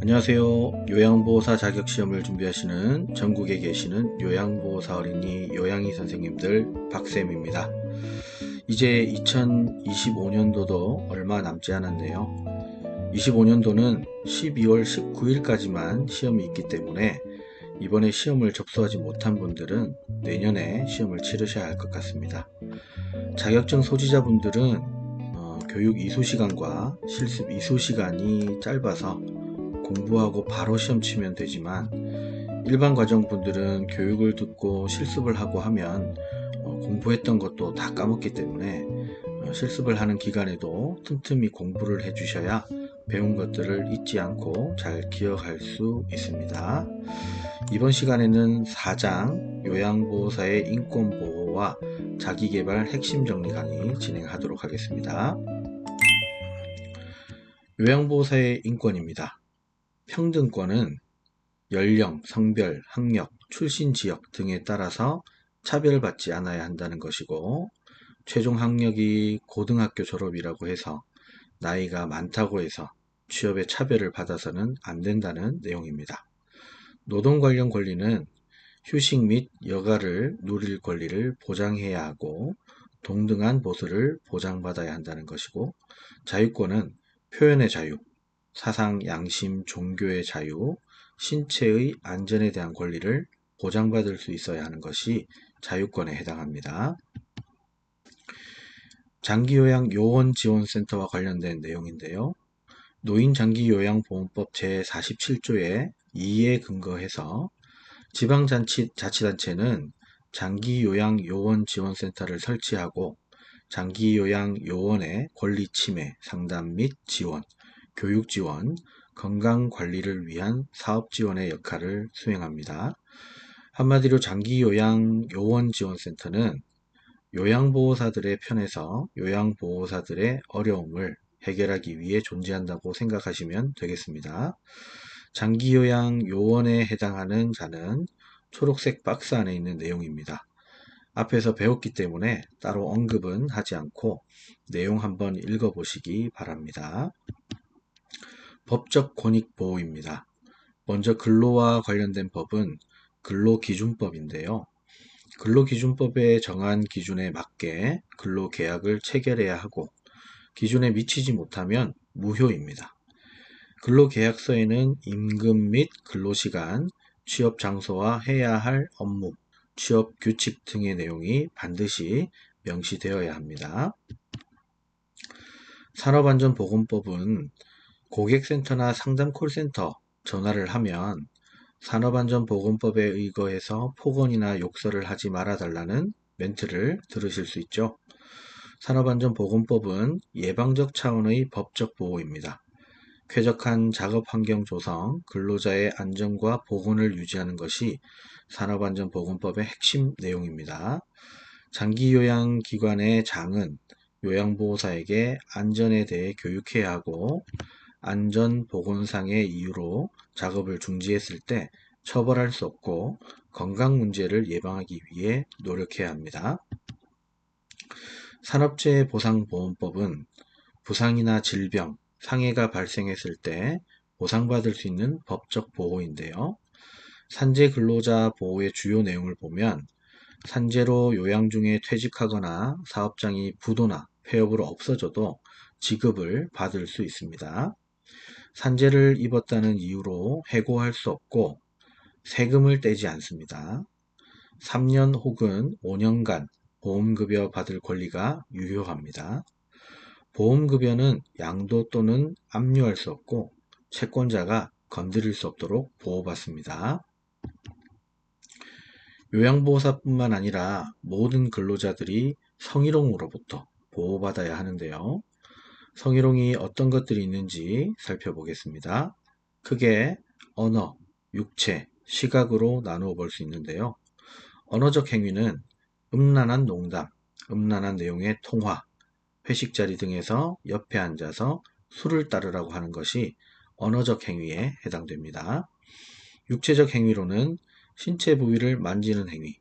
안녕하세요. 요양보호사 자격시험을 준비하시는 전국에 계시는 요양보호사 어린이 요양의 선생님들 박쌤입니다. 이제 2025년도도 얼마 남지 않았네요. 25년도는 12월 19일까지만 시험이 있기 때문에 이번에 시험을 접수하지 못한 분들은 내년에 시험을 치르셔야 할 것 같습니다. 자격증 소지자분들은 교육 이수시간과 실습 이수시간이 짧아서 공부하고 바로 시험 치면 되지만, 일반 과정분들은 교육을 듣고 실습을 하고 하면 공부했던 것도 다 까먹기 때문에 실습을 하는 기간에도 틈틈이 공부를 해 주셔야 배운 것들을 잊지 않고 잘 기억할 수 있습니다. 이번 시간에는 4장 요양보호사의 인권보호와 자기계발 핵심 정리 강의 진행하도록 하겠습니다. 요양보호사의 인권입니다. 평등권은 연령, 성별, 학력, 출신 지역 등에 따라서 차별받지 않아야 한다는 것이고, 최종 학력이 고등학교 졸업이라고 해서 나이가 많다고 해서 취업에 차별을 받아서는 안 된다는 내용입니다. 노동 관련 권리는 휴식 및 여가를 누릴 권리를 보장해야 하고 동등한 보수를 보장받아야 한다는 것이고, 자유권은 표현의 자유, 사상, 양심, 종교의 자유, 신체의 안전에 대한 권리를 보장받을 수 있어야 하는 것이 자유권에 해당합니다. 장기요양 요원지원센터와 관련된 내용인데요. 노인장기요양보험법 제47조의 2에 근거해서 지방자치단체는 장기요양요원지원센터를 설치하고 장기요양요원의 권리 침해, 상담 및 지원, 교육 지원, 건강 관리를 위한 사업 지원의 역할을 수행합니다. 한마디로 장기요양요원지원센터는 요양보호사들의 편에서 요양보호사들의 어려움을 해결하기 위해 존재한다고 생각하시면 되겠습니다. 장기요양요원에 해당하는 자는 초록색 박스 안에 있는 내용입니다. 앞에서 배웠기 때문에 따로 언급은 하지 않고 내용 한번 읽어보시기 바랍니다. 법적 권익보호입니다. 먼저 근로와 관련된 법은 근로기준법인데요. 근로기준법에 정한 기준에 맞게 근로계약을 체결해야 하고 기준에 미치지 못하면 무효입니다. 근로계약서에는 임금 및 근로시간, 취업 장소와 해야 할 업무, 취업 규칙 등의 내용이 반드시 명시되어야 합니다. 산업안전보건법은 고객센터나 상담 콜센터 전화를 하면 산업안전보건법에 의거해서 폭언이나 욕설을 하지 말아달라는 멘트를 들으실 수 있죠. 산업안전보건법은 예방적 차원의 법적 보호입니다. 쾌적한 작업환경 조성, 근로자의 안전과 보건을 유지하는 것이 산업안전보건법의 핵심 내용입니다. 장기요양기관의 장은 요양보호사에게 안전에 대해 교육해야 하고 안전보건상의 이유로 작업을 중지했을 때 처벌할 수 없고 건강 문제를 예방하기 위해 노력해야 합니다. 산업재해보상보험법은 부상이나 질병, 상해가 발생했을 때 보상받을 수 있는 법적 보호인데요. 산재 근로자 보호의 주요 내용을 보면 산재로 요양 중에 퇴직하거나 사업장이 부도나 폐업으로 없어져도 지급을 받을 수 있습니다. 산재를 입었다는 이유로 해고할 수 없고 세금을 떼지 않습니다. 3년 혹은 5년간 보험급여 받을 권리가 유효합니다. 보험급여는 양도 또는 압류할 수 없고 채권자가 건드릴 수 없도록 보호받습니다. 요양보호사뿐만 아니라 모든 근로자들이 성희롱으로부터 보호받아야 하는데요. 성희롱이 어떤 것들이 있는지 살펴보겠습니다. 크게 언어, 육체, 시각으로 나누어 볼 수 있는데요. 언어적 행위는 음란한 농담, 음란한 내용의 통화, 회식 자리 등에서 옆에 앉아서 술을 따르라고 하는 것이 언어적 행위에 해당됩니다. 육체적 행위로는 신체 부위를 만지는 행위,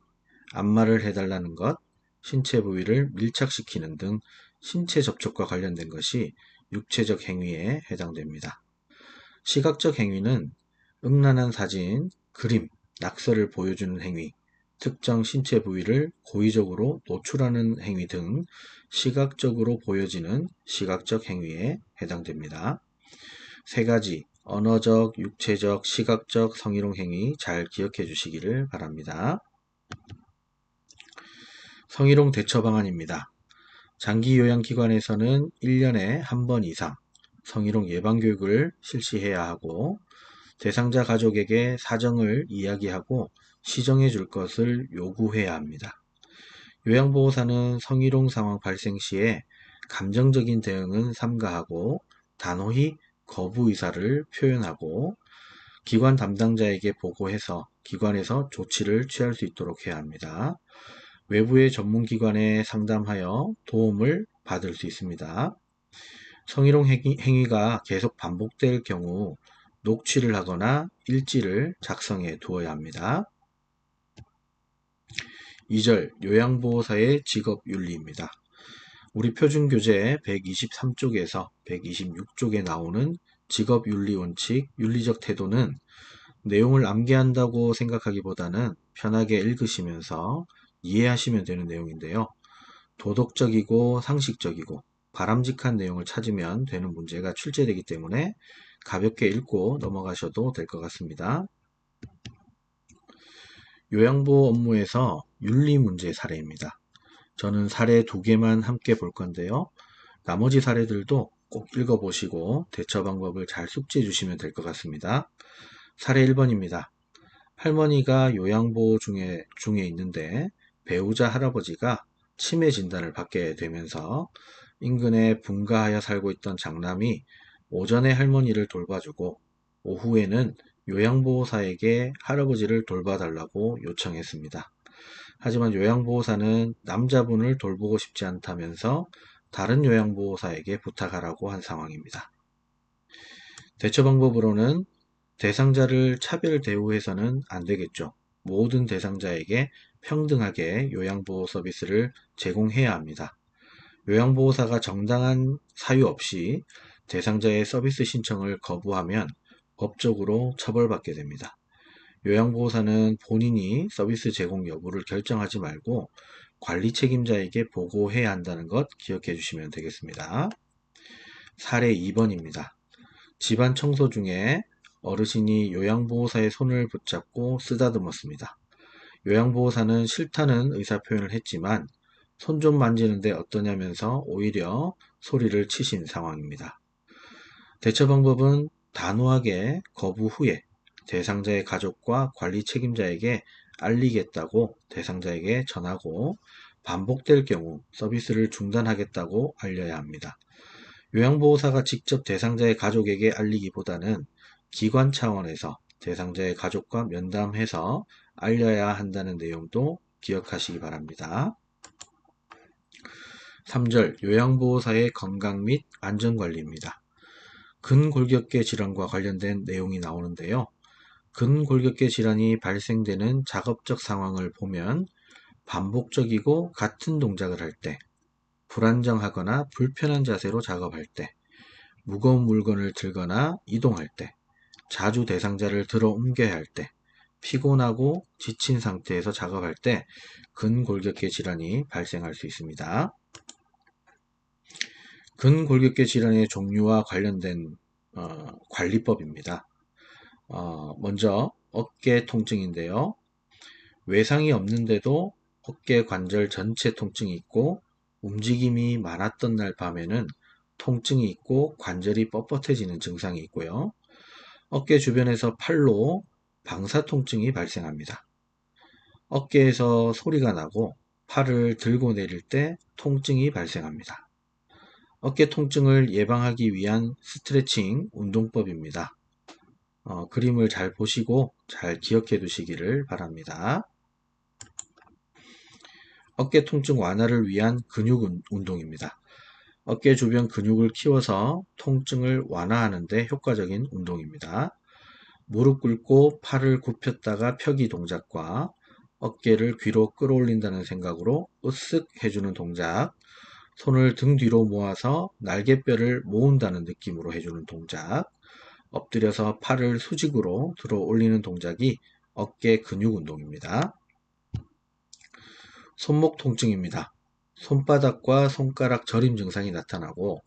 안마를 해달라는 것, 신체 부위를 밀착시키는 등 신체 접촉과 관련된 것이 육체적 행위에 해당됩니다. 시각적 행위는 음란한 사진, 그림, 낙서를 보여주는 행위, 특정 신체 부위를 고의적으로 노출하는 행위 등 시각적으로 보여지는 시각적 행위에 해당됩니다. 세 가지 언어적, 육체적, 시각적 성희롱 행위 잘 기억해 주시기를 바랍니다. 성희롱 대처 방안입니다. 장기 요양기관에서는 1년에 한 번 이상 성희롱 예방교육을 실시해야 하고 대상자 가족에게 사정을 이야기하고 시정해 줄 것을 요구해야 합니다. 요양보호사는 성희롱 상황 발생 시에 감정적인 대응은 삼가하고 단호히 거부 의사를 표현하고 기관 담당자에게 보고해서 기관에서 조치를 취할 수 있도록 해야 합니다. 외부의 전문기관에 상담하여 도움을 받을 수 있습니다. 성희롱 행위가 계속 반복될 경우 녹취를 하거나 일지를 작성해 두어야 합니다. 2절 요양보호사의 직업윤리입니다. 우리 표준교재 123쪽에서 126쪽에 나오는 직업윤리원칙, 윤리적 태도는 내용을 암기한다고 생각하기보다는 편하게 읽으시면서 이해하시면 되는 내용인데요. 도덕적이고 상식적이고 바람직한 내용을 찾으면 되는 문제가 출제되기 때문에 가볍게 읽고 넘어가셔도 될 것 같습니다. 요양보호 업무에서 윤리 문제 사례입니다. 저는 사례 2개만 함께 볼 건데요. 나머지 사례들도 꼭 읽어보시고 대처 방법을 잘 숙지해 주시면 될 것 같습니다. 사례 1번입니다. 할머니가 요양보호 중에 있는데 배우자 할아버지가 치매 진단을 받게 되면서 인근에 분가하여 살고 있던 장남이 오전에 할머니를 돌봐주고 오후에는 요양보호사에게 할아버지를 돌봐달라고 요청했습니다. 하지만 요양보호사는 남자분을 돌보고 싶지 않다면서 다른 요양보호사에게 부탁하라고 한 상황입니다. 대처 방법으로는 대상자를 차별 대우해서는 안 되겠죠. 모든 대상자에게 평등하게 요양보호 서비스를 제공해야 합니다. 요양보호사가 정당한 사유 없이 대상자의 서비스 신청을 거부하면 법적으로 처벌받게 됩니다. 요양보호사는 본인이 서비스 제공 여부를 결정하지 말고 관리 책임자에게 보고해야 한다는 것 기억해 주시면 되겠습니다. 사례 2번입니다. 집안 청소 중에 어르신이 요양보호사의 손을 붙잡고 쓰다듬었습니다. 요양보호사는 싫다는 의사표현을 했지만 손 좀 만지는데 어떠냐면서 오히려 소리를 치신 상황입니다. 대처 방법은 단호하게 거부 후에 대상자의 가족과 관리 책임자에게 알리겠다고 대상자에게 전하고 반복될 경우 서비스를 중단하겠다고 알려야 합니다. 요양보호사가 직접 대상자의 가족에게 알리기보다는 기관 차원에서 대상자의 가족과 면담해서 알려야 한다는 내용도 기억하시기 바랍니다. 3절 요양보호사의 건강 및 안전관리입니다. 근골격계 질환과 관련된 내용이 나오는데요. 근골격계 질환이 발생되는 작업적 상황을 보면 반복적이고 같은 동작을 할 때, 불안정하거나 불편한 자세로 작업할 때, 무거운 물건을 들거나 이동할 때, 자주 대상자를 들어 옮겨야 할 때, 피곤하고 지친 상태에서 작업할 때 근골격계 질환이 발생할 수 있습니다. 근골격계 질환의 종류와 관련된 관리법입니다. 먼저 어깨 통증인데요. 외상이 없는데도 어깨 관절 전체 통증이 있고 움직임이 많았던 날 밤에는 통증이 있고 관절이 뻣뻣해지는 증상이 있고요. 어깨 주변에서 팔로 방사 통증이 발생합니다. 어깨에서 소리가 나고 팔을 들고 내릴 때 통증이 발생합니다. 어깨 통증을 예방하기 위한 스트레칭 운동법입니다. 그림을 잘 보시고 잘 기억해 두시기를 바랍니다. 어깨 통증 완화를 위한 근육 운동입니다. 어깨 주변 근육을 키워서 통증을 완화하는 데 효과적인 운동입니다. 무릎 꿇고 팔을 굽혔다가 펴기 동작과 어깨를 귀로 끌어올린다는 생각으로 으쓱 해주는 동작, 손을 등 뒤로 모아서 날개뼈를 모은다는 느낌으로 해주는 동작, 엎드려서 팔을 수직으로 들어 올리는 동작이 어깨 근육 운동입니다. 손목 통증입니다. 손바닥과 손가락 저림 증상이 나타나고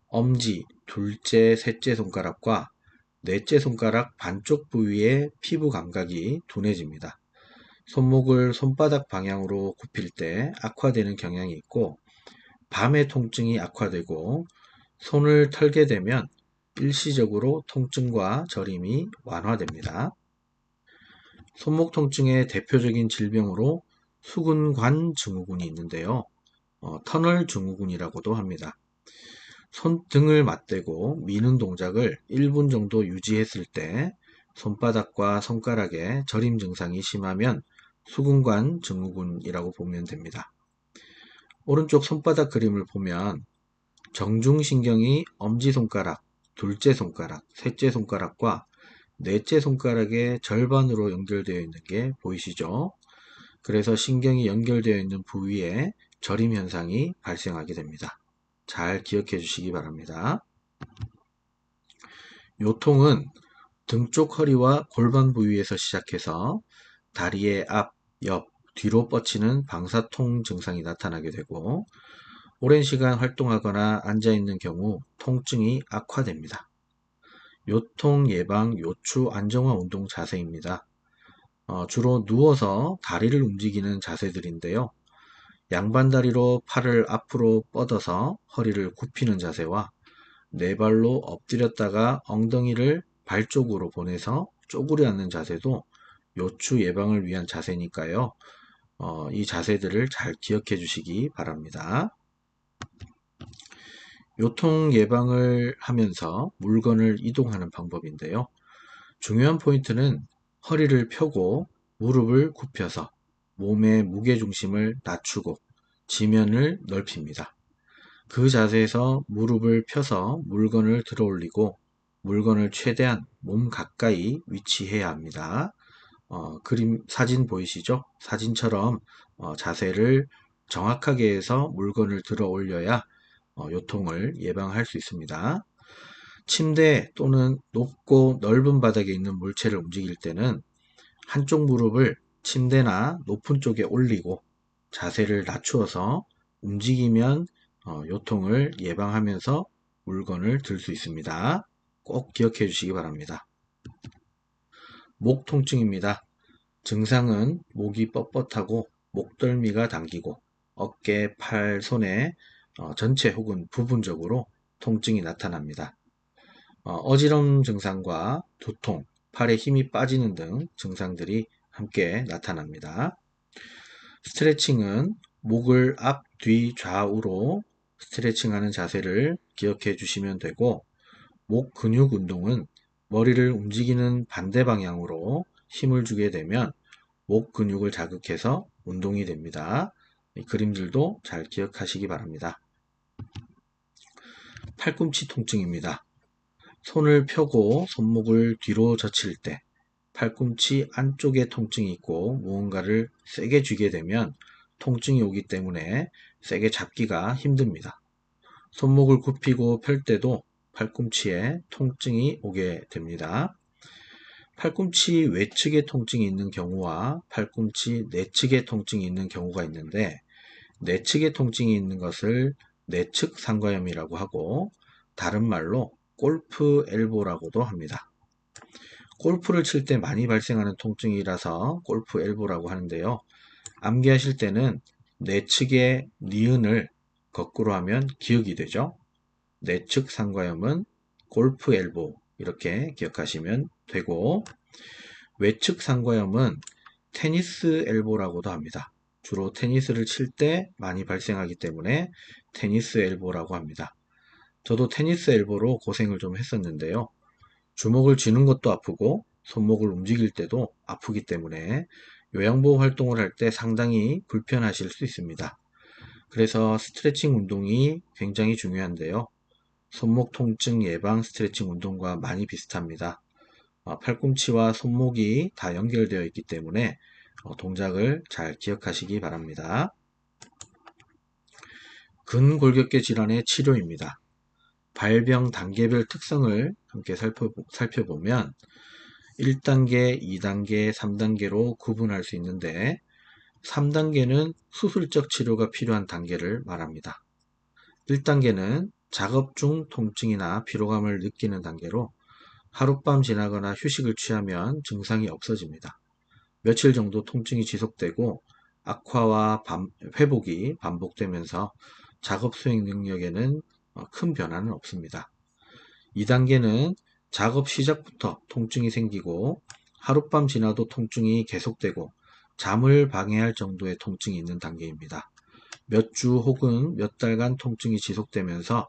엄지, 둘째, 셋째 손가락과 넷째 손가락 반쪽 부위의 피부 감각이 둔해집니다. 손목을 손바닥 방향으로 굽힐 때 악화되는 경향이 있고 밤에 통증이 악화되고 손을 털게 되면 일시적으로 통증과 저림이 완화됩니다. 손목 통증의 대표적인 질병으로 수근관 증후군이 있는데요. 터널 증후군이라고도 합니다. 손등을 맞대고 미는 동작을 1분 정도 유지했을 때 손바닥과 손가락에 저림 증상이 심하면 수근관 증후군이라고 보면 됩니다. 오른쪽 손바닥 그림을 보면 정중신경이 엄지손가락, 둘째 손가락, 셋째 손가락과 넷째 손가락의 절반으로 연결되어 있는 게 보이시죠? 그래서 신경이 연결되어 있는 부위에 저림 현상이 발생하게 됩니다. 잘 기억해 주시기 바랍니다. 요통은 등 쪽 허리와 골반 부위에서 시작해서 다리의 앞, 옆, 뒤로 뻗치는 방사통 증상이 나타나게 되고 오랜 시간 활동하거나 앉아있는 경우 통증이 악화됩니다. 요통 예방 요추 안정화 운동 자세입니다. 주로 누워서 다리를 움직이는 자세들인데요. 양반다리로 팔을 앞으로 뻗어서 허리를 굽히는 자세와 네 발로 엎드렸다가 엉덩이를 발 쪽으로 보내서 쪼그려 앉는 자세도 요추 예방을 위한 자세니까요. 이 자세들을 잘 기억해 주시기 바랍니다. 요통 예방을 하면서 물건을 이동하는 방법인데요. 중요한 포인트는 허리를 펴고 무릎을 굽혀서 몸의 무게중심을 낮추고 지면을 넓힙니다. 그 자세에서 무릎을 펴서 물건을 들어 올리고 물건을 최대한 몸 가까이 위치해야 합니다. 사진 보이시죠? 사진처럼 자세를 정확하게 해서 물건을 들어 올려야 요통을 예방할 수 있습니다. 침대 또는 높고 넓은 바닥에 있는 물체를 움직일 때는 한쪽 무릎을 침대나 높은 쪽에 올리고 자세를 낮추어서 움직이면 요통을 예방하면서 물건을 들 수 있습니다. 꼭 기억해 주시기 바랍니다. 목 통증입니다. 증상은 목이 뻣뻣하고 목덜미가 당기고 어깨, 팔, 손에 전체 혹은 부분적으로 통증이 나타납니다. 어지럼 증상과 두통, 팔에 힘이 빠지는 등 증상들이 함께 나타납니다. 스트레칭은 목을 앞, 뒤, 좌우로 스트레칭하는 자세를 기억해 주시면 되고 목 근육 운동은 머리를 움직이는 반대 방향으로 힘을 주게 되면 목 근육을 자극해서 운동이 됩니다. 이 그림들도 잘 기억하시기 바랍니다. 팔꿈치 통증입니다. 손을 펴고 손목을 뒤로 젖힐 때 팔꿈치 안쪽에 통증이 있고 무언가를 세게 쥐게 되면 통증이 오기 때문에 세게 잡기가 힘듭니다. 손목을 굽히고 펼 때도 팔꿈치에 통증이 오게 됩니다. 팔꿈치 외측에 통증이 있는 경우와 팔꿈치 내측에 통증이 있는 경우가 있는데 내측에 통증이 있는 것을 내측 상과염이라고 하고 다른 말로 골프 엘보라고도 합니다. 골프를 칠 때 많이 발생하는 통증이라서 골프 엘보라고 하는데요. 암기하실 때는 내측의 니은을 거꾸로 하면 기억이 되죠. 내측 상과염은 골프 엘보 이렇게 기억하시면 되고 외측 상과염은 테니스 엘보라고도 합니다. 주로 테니스를 칠 때 많이 발생하기 때문에 테니스 엘보라고 합니다. 저도 테니스 엘보로 고생을 좀 했었는데요. 주먹을 쥐는 것도 아프고 손목을 움직일 때도 아프기 때문에 요양보호 활동을 할 때 상당히 불편하실 수 있습니다. 그래서 스트레칭 운동이 굉장히 중요한데요. 손목 통증 예방 스트레칭 운동과 많이 비슷합니다. 팔꿈치와 손목이 다 연결되어 있기 때문에 동작을 잘 기억하시기 바랍니다. 근골격계 질환의 치료입니다. 발병 단계별 특성을 함께 살펴보면 1단계, 2단계, 3단계로 구분할 수 있는데 3단계는 수술적 치료가 필요한 단계를 말합니다. 1단계는 작업 중 통증이나 피로감을 느끼는 단계로 하룻밤 지나거나 휴식을 취하면 증상이 없어집니다. 며칠 정도 통증이 지속되고 악화와 회복이 반복되면서 작업 수행 능력에는 큰 변화는 없습니다. 2단계는 작업 시작부터 통증이 생기고 하룻밤 지나도 통증이 계속되고 잠을 방해할 정도의 통증이 있는 단계입니다. 몇 주 혹은 몇 달간 통증이 지속되면서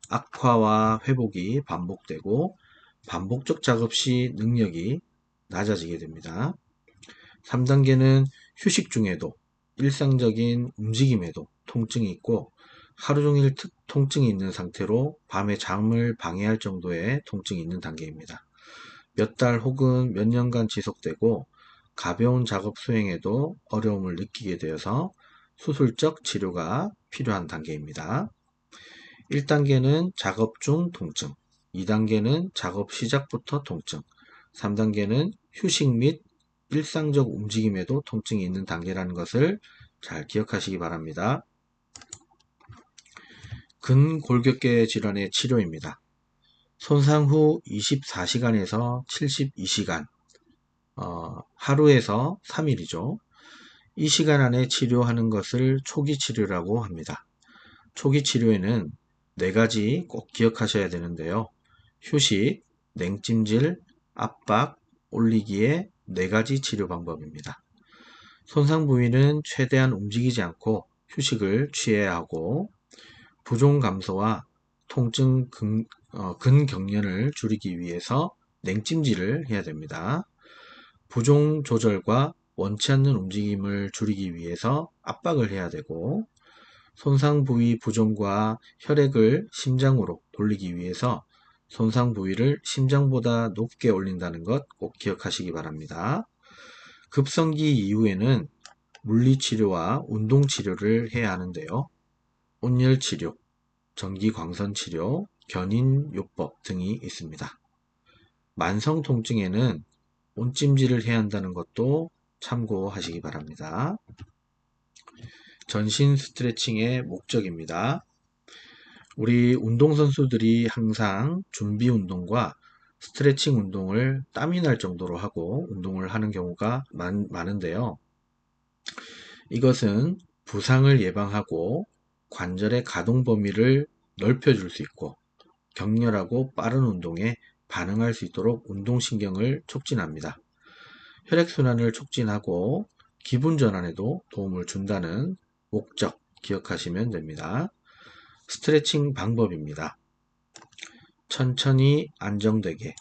악화와 회복이 반복되고 반복적 작업 시 능력이 낮아지게 됩니다. 3단계는 휴식 중에도 일상적인 움직임에도 통증이 있고 하루 종일 통증이 있는 상태로 밤에 잠을 방해할 정도의 통증이 있는 단계입니다. 몇 달 혹은 몇 년간 지속되고 가벼운 작업 수행에도 어려움을 느끼게 되어서 수술적 치료가 필요한 단계입니다. 1단계는 작업 중 통증, 2단계는 작업 시작부터 통증, 3단계는 휴식 및 일상적 움직임에도 통증이 있는 단계라는 것을 잘 기억하시기 바랍니다. 근골격계 질환의 치료입니다. 손상 후 24시간에서 72시간, 하루에서 3일이죠. 이 시간 안에 치료하는 것을 초기 치료라고 합니다. 초기 치료에는 4가지 꼭 기억하셔야 되는데요. 휴식, 냉찜질, 압박, 올리기의 4가지 치료 방법입니다. 손상 부위는 최대한 움직이지 않고 휴식을 취해야 하고 부종 감소와 통증 근경련을 줄이기 위해서 냉찜질을 해야 됩니다. 부종 조절과 원치 않는 움직임을 줄이기 위해서 압박을 해야 되고 손상 부위 부종과 혈액을 심장으로 돌리기 위해서 손상 부위를 심장보다 높게 올린다는 것 꼭 기억하시기 바랍니다. 급성기 이후에는 물리치료와 운동치료를 해야 하는데요. 온열치료, 전기광선치료, 견인요법 등이 있습니다. 만성 통증에는 온찜질을 해야 한다는 것도 참고하시기 바랍니다. 전신 스트레칭의 목적입니다. 우리 운동선수들이 항상 준비 운동과 스트레칭 운동을 땀이 날 정도로 하고 운동을 하는 경우가 많은데요. 이것은 부상을 예방하고 관절의 가동 범위를 넓혀줄 수 있고 격렬하고 빠른 운동에 반응할 수 있도록 운동신경을 촉진합니다. 혈액순환을 촉진하고 기분 전환에도 도움을 준다는 목적 기억하시면 됩니다. 스트레칭 방법입니다. 천천히 안정되게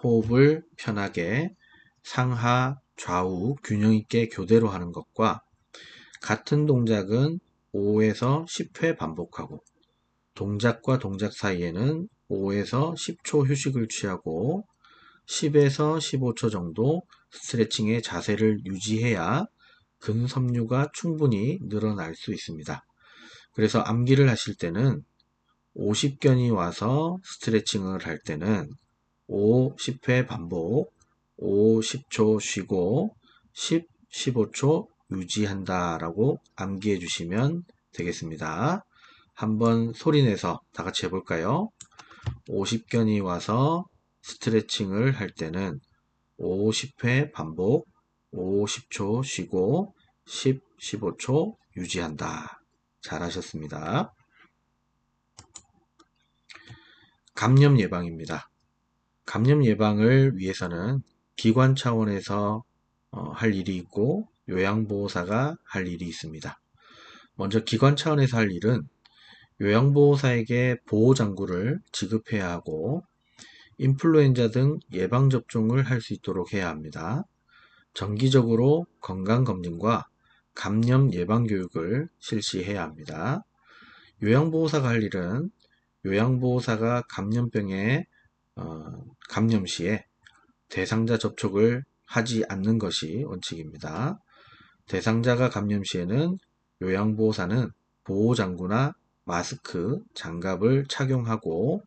호흡을 편하게 상하 좌우 균형 있게 교대로 하는 것과 같은 동작은 5에서 10회 반복하고 동작과 동작 사이에는 5에서 10초 휴식을 취하고 10에서 15초 정도 스트레칭의 자세를 유지해야 근섬유가 충분히 늘어날 수 있습니다. 그래서 암기를 하실 때는 50견이 와서 스트레칭을 할 때는 5, 10회 반복, 5, 10초 쉬고 10, 15초 유지한다 라고 암기해 주시면 되겠습니다. 한번 소리내서 다 같이 해볼까요? 50견이 와서 스트레칭을 할 때는 5, 10회 반복, 5, 10초 쉬고 10, 15초 유지한다. 잘하셨습니다. 감염 예방입니다. 감염 예방을 위해서는 기관 차원에서 할 일이 있고 요양보호사가 할 일이 있습니다. 먼저 기관 차원에서 할 일은 요양보호사에게 보호장구를 지급해야 하고 인플루엔자 등 예방접종을 할 수 있도록 해야 합니다. 정기적으로 건강검진과 감염 예방교육을 실시해야 합니다. 요양보호사가 할 일은 요양보호사가 감염병에 감염 시에 대상자 접촉을 하지 않는 것이 원칙입니다. 대상자가 감염 시에는 요양보호사는 보호장구나 마스크, 장갑을 착용하고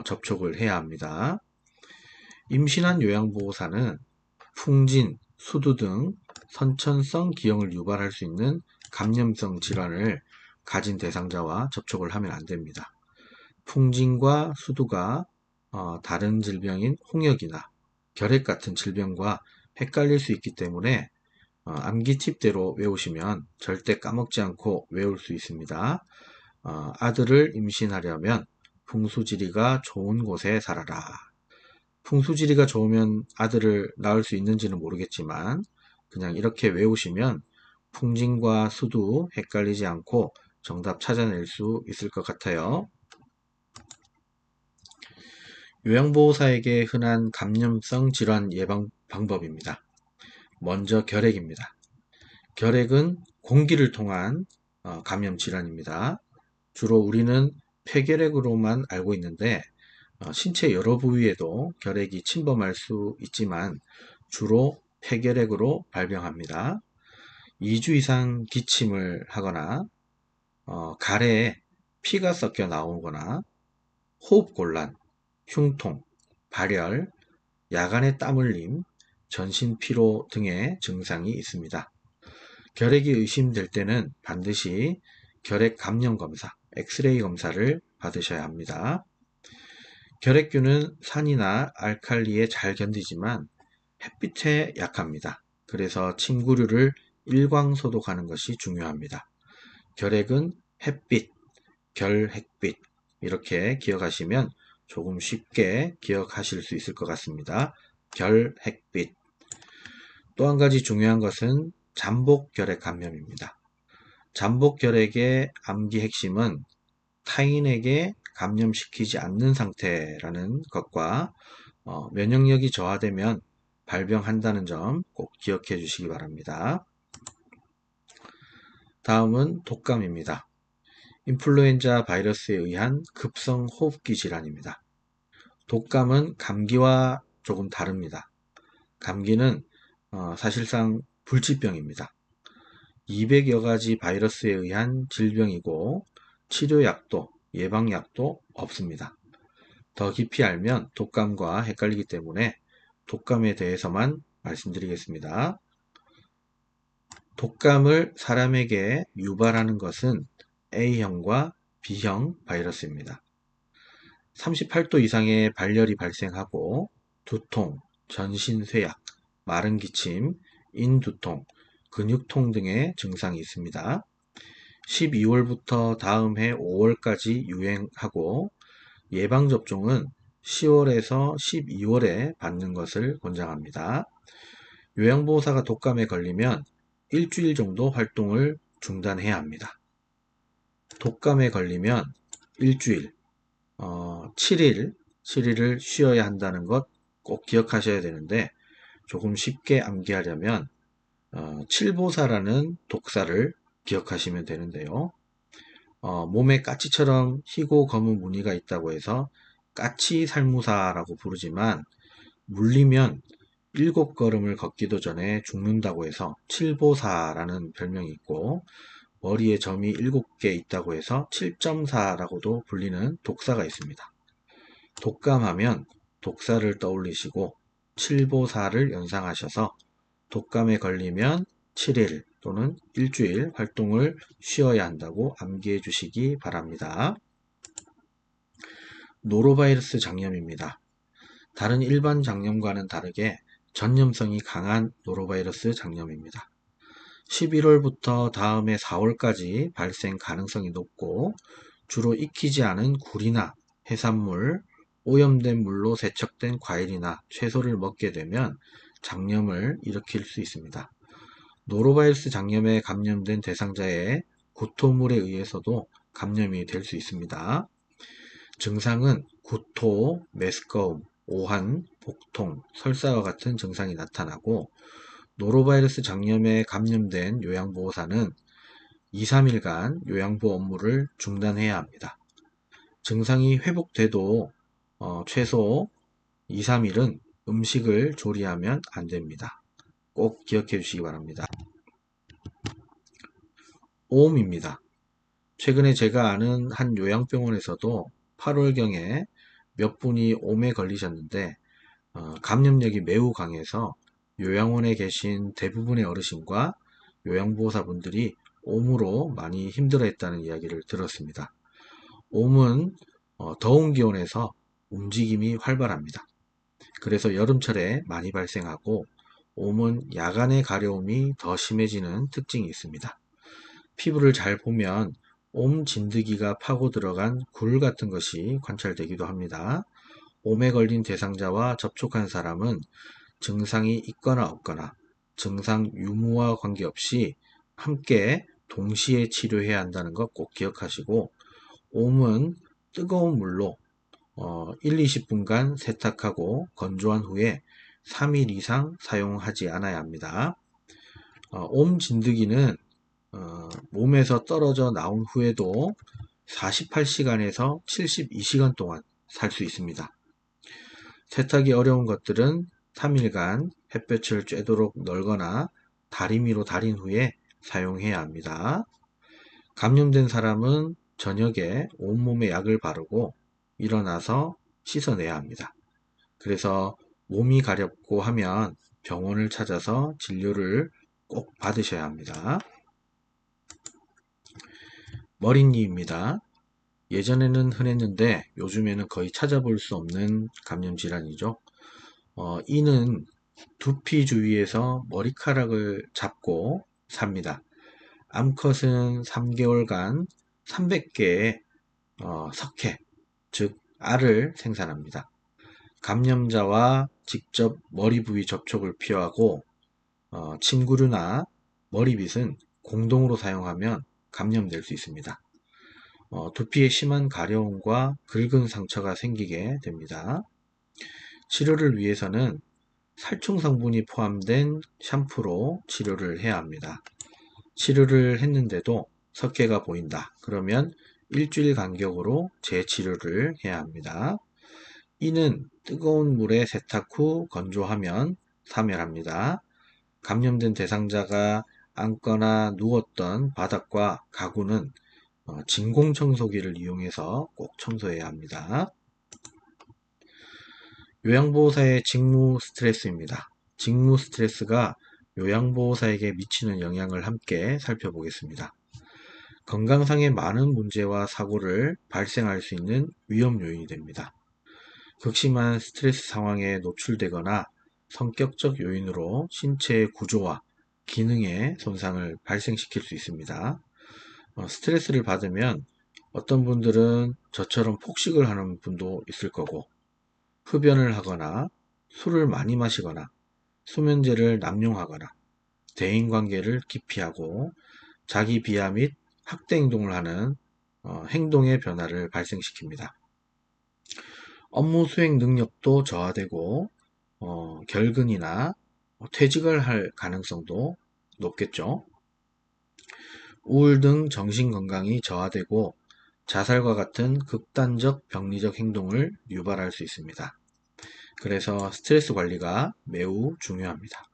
접촉을 해야 합니다. 임신한 요양보호사는 풍진, 수두 등 선천성 기형을 유발할 수 있는 감염성 질환을 가진 대상자와 접촉을 하면 안 됩니다. 풍진과 수두가 다른 질병인 홍역이나 결핵 같은 질병과 헷갈릴 수 있기 때문에 암기 팁대로 외우시면 절대 까먹지 않고 외울 수 있습니다. 아들을 임신하려면 풍수지리가 좋은 곳에 살아라. 풍수지리가 좋으면 아들을 낳을 수 있는지는 모르겠지만 그냥 이렇게 외우시면 풍진과 수두 헷갈리지 않고 정답 찾아낼 수 있을 것 같아요. 요양보호사에게 흔한 감염성 질환 예방 방법입니다. 먼저 결핵입니다. 결핵은 공기를 통한 감염 질환입니다. 주로 우리는 폐결핵으로만 알고 있는데 신체 여러 부위에도 결핵이 침범할 수 있지만 주로 폐결핵으로 발병합니다. 2주 이상 기침을 하거나 가래에 피가 섞여 나오거나 호흡곤란, 흉통, 발열, 야간에 땀 흘림, 전신 피로 등의 증상이 있습니다. 결핵이 의심될 때는 반드시 결핵 감염 검사, 엑스레이 검사를 받으셔야 합니다. 결핵균은 산이나 알칼리에 잘 견디지만 햇빛에 약합니다. 그래서 침구류를 일광 소독하는 것이 중요합니다. 결핵은 햇빛, 결핵빛 이렇게 기억하시면 조금 쉽게 기억하실 수 있을 것 같습니다. 결핵빛. 또 한 가지 중요한 것은 잠복결핵 감염입니다. 잠복결핵의 암기 핵심은 타인에게 감염시키지 않는 상태라는 것과 면역력이 저하되면 발병한다는 점 꼭 기억해 주시기 바랍니다. 다음은 독감입니다. 인플루엔자 바이러스에 의한 급성 호흡기 질환입니다. 독감은 감기와 조금 다릅니다. 감기는 사실상 불치병입니다. 200여 가지 바이러스에 의한 질병이고 치료약도 예방약도 없습니다. 더 깊이 알면 독감과 헷갈리기 때문에 독감에 대해서만 말씀드리겠습니다. 독감을 사람에게 유발하는 것은 A형과 B형 바이러스입니다. 38도 이상의 발열이 발생하고 두통, 전신쇠약, 마른 기침, 인두통, 근육통 등의 증상이 있습니다. 12월부터 다음 해 5월까지 유행하고 예방접종은 10월에서 12월에 받는 것을 권장합니다. 요양보호사가 독감에 걸리면 일주일 정도 활동을 중단해야 합니다. 독감에 걸리면 일주일, 7일을 쉬어야 한다는 것 꼭 기억하셔야 되는데 조금 쉽게 암기하려면 칠보사라는 독사를 기억하시면 되는데요. 몸에 까치처럼 희고 검은 무늬가 있다고 해서 까치살무사라고 부르지만 물리면 7걸음을 걷기도 전에 죽는다고 해서 칠보사라는 별명이 있고 머리에 점이 7개 있다고 해서 7.4라고도 불리는 독사가 있습니다. 독감하면 독사를 떠올리시고 칠보사를 연상하셔서 독감에 걸리면 7일 또는 일주일 활동을 쉬어야 한다고 암기해 주시기 바랍니다. 노로바이러스 장염입니다. 다른 일반 장염과는 다르게 전염성이 강한 노로바이러스 장염입니다. 11월부터 다음해 4월까지 발생 가능성이 높고 주로 익히지 않은 굴이나 해산물, 오염된 물로 세척된 과일이나 채소를 먹게 되면 장염을 일으킬 수 있습니다. 노로바이러스 장염에 감염된 대상자의 구토물에 의해서도 감염이 될 수 있습니다. 증상은 구토, 메스꺼움, 오한, 복통, 설사와 같은 증상이 나타나고 노로바이러스 장염에 감염된 요양보호사는 2, 3일간 요양보 업무를 중단해야 합니다. 증상이 회복돼도 최소 2, 3일은 음식을 조리하면 안 됩니다. 꼭 기억해 주시기 바랍니다. 오음입니다. 최근에 제가 아는 한 요양병원에서도 8월경에 몇 분이 옴에 걸리셨는데 감염력이 매우 강해서 요양원에 계신 대부분의 어르신과 요양보호사분들이 옴으로 많이 힘들어했다는 이야기를 들었습니다. 옴은 더운 기온에서 움직임이 활발합니다. 그래서 여름철에 많이 발생하고, 옴은 야간에 가려움이 더 심해지는 특징이 있습니다. 피부를 잘 보면 옴 진드기가 파고 들어간 굴 같은 것이 관찰되기도 합니다. 옴에 걸린 대상자와 접촉한 사람은 증상이 있거나 없거나 증상 유무와 관계없이 함께 동시에 치료해야 한다는 것 꼭 기억하시고, 옴은 뜨거운 물로 1-20분간 세탁하고 건조한 후에 3일 이상 사용하지 않아야 합니다. 옴 진드기는 몸에서 떨어져 나온 후에도 48시간에서 72시간 동안 살 수 있습니다. 세탁이 어려운 것들은 3일간 햇볕을 쬐도록 널거나 다리미로 다린 후에 사용해야 합니다. 감염된 사람은 저녁에 온몸에 약을 바르고 일어나서 씻어내야 합니다. 그래서 몸이 가렵고 하면 병원을 찾아서 진료를 꼭 받으셔야 합니다. 머린이입니다. 예전에는 흔했는데 요즘에는 거의 찾아볼 수 없는 감염 질환이죠. 이는 두피 주위에서 머리카락을 잡고 삽니다. 암컷은 3개월간 300개의 석회, 즉 알을 생산합니다. 감염자와 직접 머리 부위 접촉을 피하고 침구류나 머리빗은 공동으로 사용하면 감염될 수 있습니다. 두피에 심한 가려움과 긁은 상처가 생기게 됩니다. 치료를 위해서는 살충 성분이 포함된 샴푸로 치료를 해야 합니다. 치료를 했는데도 석회가 보인다. 그러면 일주일 간격으로 재치료를 해야 합니다. 이는 뜨거운 물에 세탁 후 건조하면 사멸합니다. 감염된 대상자가 앉거나 누웠던 바닥과 가구는 진공청소기를 이용해서 꼭 청소해야 합니다. 요양보호사의 직무 스트레스입니다. 직무 스트레스가 요양보호사에게 미치는 영향을 함께 살펴보겠습니다. 건강상의 많은 문제와 사고를 발생할 수 있는 위험 요인이 됩니다. 극심한 스트레스 상황에 노출되거나 성격적 요인으로 신체의 구조와 기능에 손상을 발생시킬 수 있습니다. 스트레스를 받으면 어떤 분들은 저처럼 폭식을 하는 분도 있을 거고, 흡연을 하거나 술을 많이 마시거나 수면제를 남용하거나 대인관계를 기피하고 자기 비하 및 학대 행동을 하는 행동의 변화를 발생시킵니다. 업무 수행 능력도 저하되고 결근이나 퇴직을 할 가능성도 높겠죠. 우울 등 정신건강이 저하되고 자살과 같은 극단적 병리적 행동을 유발할 수 있습니다. 그래서 스트레스 관리가 매우 중요합니다.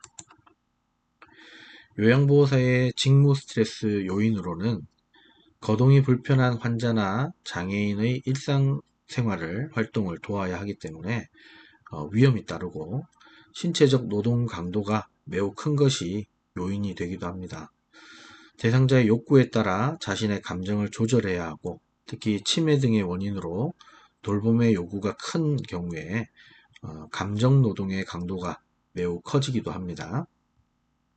요양보호사의 직무 스트레스 요인으로는 거동이 불편한 환자나 장애인의 일상생활을 활동을 도와야 하기 때문에 위험이 따르고, 신체적 노동 강도가 매우 큰 것이 요인이 되기도 합니다. 대상자의 욕구에 따라 자신의 감정을 조절해야 하고, 특히 치매 등의 원인으로 돌봄의 요구가 큰 경우에 감정 노동의 강도가 매우 커지기도 합니다.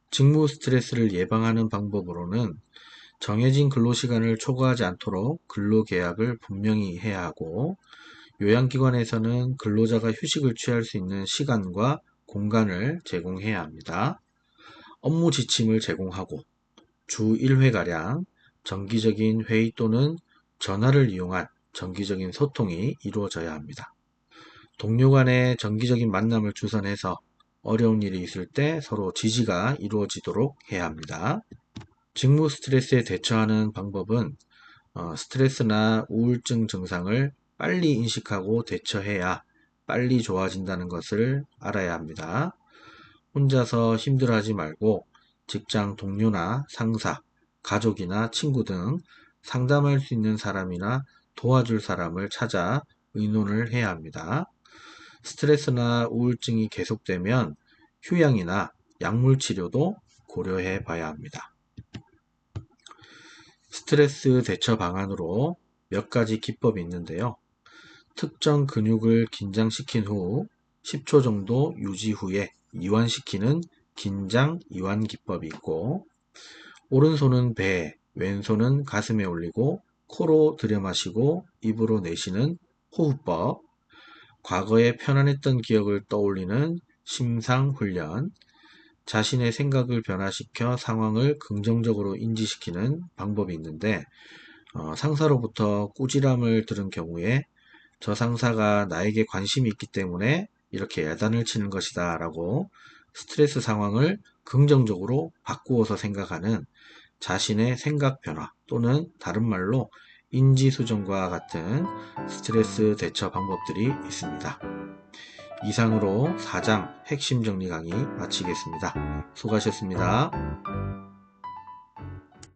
직무 스트레스를 예방하는 방법으로는 정해진 근로시간을 초과하지 않도록 근로계약을 분명히 해야 하고, 요양기관에서는 근로자가 휴식을 취할 수 있는 시간과 공간을 제공해야 합니다. 업무 지침을 제공하고 주 1회가량 정기적인 회의 또는 전화를 이용한 정기적인 소통이 이루어져야 합니다. 동료 간의 정기적인 만남을 주선해서 어려운 일이 있을 때 서로 지지가 이루어지도록 해야 합니다. 직무 스트레스에 대처하는 방법은 스트레스나 우울증 증상을 빨리 인식하고 대처해야 빨리 좋아진다는 것을 알아야 합니다. 혼자서 힘들어하지 말고 직장 동료나 상사, 가족이나 친구 등 상담할 수 있는 사람이나 도와줄 사람을 찾아 의논을 해야 합니다. 스트레스나 우울증이 계속되면 휴양이나 약물 치료도 고려해 봐야 합니다. 스트레스 대처 방안으로 몇 가지 기법이 있는데요. 특정 근육을 긴장시킨 후 10초 정도 유지 후에 이완시키는 긴장 이완 기법이 있고, 오른손은 배에, 왼손은 가슴에 올리고 코로 들여 마시고 입으로 내쉬는 호흡법, 과거에 편안했던 기억을 떠올리는 심상훈련, 자신의 생각을 변화시켜 상황을 긍정적으로 인지시키는 방법이 있는데, 상사로부터 꾸지람을 들은 경우에 저 상사가 나에게 관심이 있기 때문에 이렇게 야단을 치는 것이다 라고 스트레스 상황을 긍정적으로 바꾸어서 생각하는 자신의 생각 변화, 또는 다른 말로 인지수정과 같은 스트레스 대처 방법들이 있습니다. 이상으로 4장 핵심 정리 강의 마치겠습니다. 수고하셨습니다.